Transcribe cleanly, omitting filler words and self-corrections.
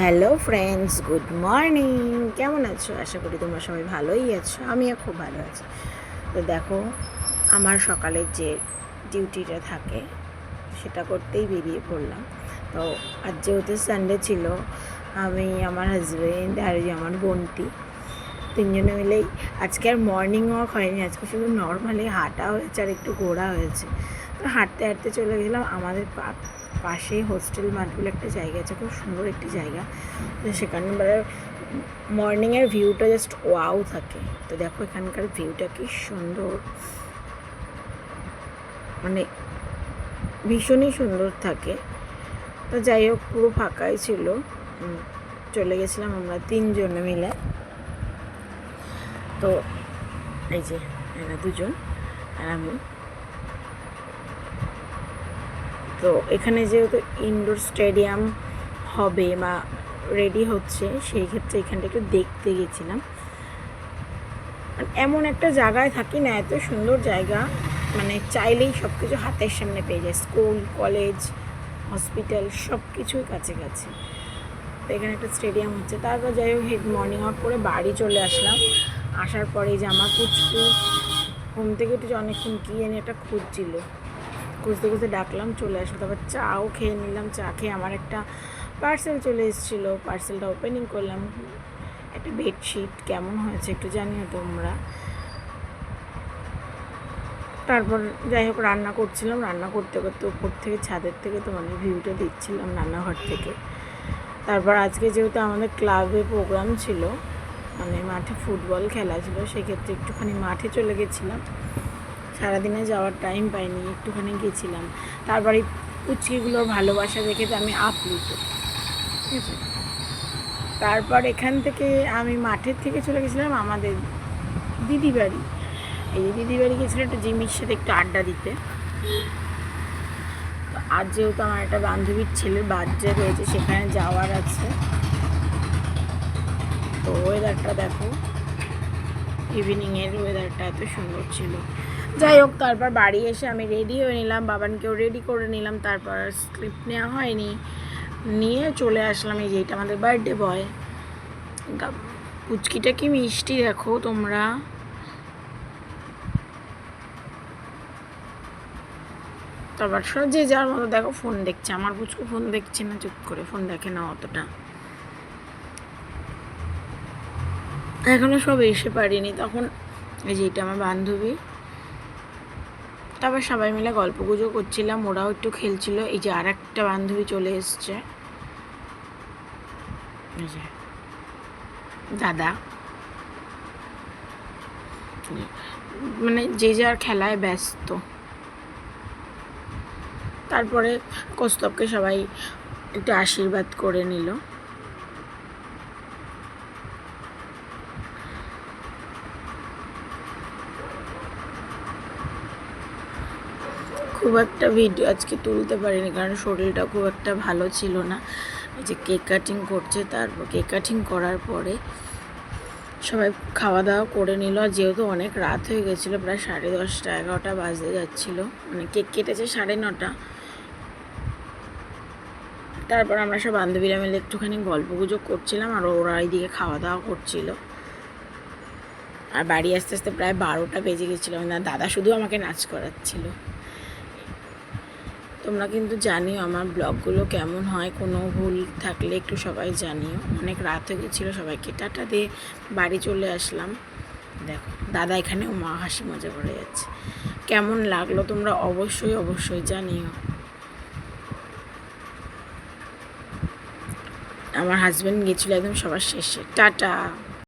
Hello friends, good morning. কেমন আছো? আশা করি তোমরা সবাই ভালোই আছো। আমিও খুব ভালো আছি। তো দেখো, আমার সকালের যে ডিউটিটা থাকে সেটা করতেই বেরিয়ে পড়লাম। তো আজ যেহেতু সানডে ছিল, আমি, আমার হাজব্যান্ড আর আমার বোনটি তিনজনে মিলেই আজকে আর মর্নিং ওয়াক হয়নি। আজকে শুধু নর্মালি হাঁটা হয়েছে আর একটু ঘোরা হয়েছে। তো হাঁটতে হাঁটতে চলে গেছিলাম আমাদের পাশেই হোস্টেল মাঠ বলে একটা জায়গা আছে, খুব সুন্দর একটি জায়গা। তো সেখানে মর্নিংয়ের ভিউটা জাস্ট ওয়াও থাকে। তো দেখো এখানকার ভিউটা কি সুন্দর, মানে ভীষণই সুন্দর থাকে। তো যাই হোক, পুরো ফাঁকাই ছিল। চলে গেছিলাম আমরা তিনজনে মিলে। তো এই যে এরা দুজন আর আমি। তো এখানে যেহেতু ইনডোর স্টেডিয়াম হবে বা রেডি হচ্ছে, সেই ক্ষেত্রে এখানটা একটু দেখতে গেছিলাম। এমন একটা জায়গায় থাকি না, এত সুন্দর জায়গা, মানে চাইলেই সব কিছু হাতের সামনে পেয়ে যায়। স্কুল, কলেজ, হসপিটাল সব কিছুই কাছাকাছি। তো এখানে একটা স্টেডিয়াম হচ্ছে। তারপর যাই হোক, মর্নিং ওয়াক করে বাড়ি চলে আসলাম। আসার পরে যে আমার পুচকু ঘুম থেকে উঠে অনেকক্ষণ কী জানি একটা খুঁজতে খুঁজতে ডাকলাম, চলে আসলো। তারপর চাও খেয়ে নিলাম। চা খেয়ে আমার একটা পার্সেল চলে এসেছিলো, পার্সেলটা ওপেনিং করলাম। একটা বেডশিট, কেমন হয়েছে একটু জানিও তোমরা। তারপর যাই হোক, রান্না করছিলাম। রান্না করতে করতে উপর থেকে, ছাদের থেকে তোমাদের ভিউটা দিচ্ছিলাম রান্নাঘর থেকে। তারপর আজকে যেহেতু আমাদের ক্লাবে প্রোগ্রাম ছিল, মানে মাঠে ফুটবল খেলা ছিল, সেক্ষেত্রে একটুখানি মাঠে চলে গেছিলাম। সারাদিনে যাওয়ার টাইম পাইনি, একটুখানি গেছিলাম। তারপরে পুচকিগুলোর ভালোবাসা দেখে তো আমি আপ্লুত, ঠিক আছে। তারপর এখান থেকে আমি মাঠের থেকে চলে গেছিলাম আমাদের দিদি বাড়ি। এই দিদি বাড়ি গেছিলো একটা জিমির সাথে একটু আড্ডা দিতে। তো আজ যেহেতু আমার একটা বান্ধবীর ছেলের বার্থডে রয়েছে, সেখানে যাওয়ার আছে। তো ওয়েদারটা দেখো, ইভিনিংয়ের ওয়েদারটা এত সুন্দর ছিল। যাই হোক, তারপর বাড়ি এসে আমি রেডি হয়ে নিলাম, বাবানকেও রেডি করে নিলাম। তারপর স্লিপ নেওয়া হয়নি, নিয়ে চলে আসলাম। এই যে এটা আমাদের বার্থডে বয়। পুচকিটা কি মিষ্টি দেখো তোমরা। তারপর সব যে যার মতো দেখো ফোন দেখছে। আমার পুচকু ফোন দেখছে না, চুপ করে, ফোন দেখে না অতটা। এখনো সব এসে পারিনি তখন। এই যে এটা আমার বান্ধবী। তারপর সবাই মিলে গল্প গুজব করছিলাম, ওরাও একটু খেলছিল। এই যে আর একটা বান্ধবী চলে এসছে, এই যে দাদা। মানে যে যার খেলায় ব্যস্ত। তারপরে কৌস্তবকে সবাই একটু আশীর্বাদ করে নিল। খুব একটা ভিডিও আজকে তুলতে পারিনি, কারণ শরীরটা খুব একটা ভালো ছিল না। এই যে কেক কাটিং করছে, তারপর কেক কাটিং করার পরে সবাই খাওয়া দাওয়া করে নিল। যেহেতু অনেক রাত হয়ে গেছিলো, প্রায় 10:30 11টা বাজতে যাচ্ছিলো, মানে কেক কেটেছে 9:30। তারপর আমরা সব বান্ধবীরা মিলে একটুখানি গল্প গুজব করছিলাম, আর ওরা এইদিকে খাওয়া দাওয়া করছিল। আর বাড়ি আস্তে আস্তে প্রায় 12টা বেজে গেছিলো। দাদা শুধু আমাকে নাচ করাচ্ছিল। তোমরা কিন্তু জানিও আমার ব্লগগুলো কেমন হয়, কোনো ভুল থাকলে একটু সবাই জানিও। অনেক রাত হয়ে গেছিলো, সবাইকে টাটা দিয়ে বাড়ি চলে আসলাম। দেখো দাদা এখানেও মা হাসি মজা করে যাচ্ছে। কেমন লাগলো তোমরা অবশ্যই জানিও। আমার হাজব্যান্ড গেছিলো একদম সবার শেষে। টাটা।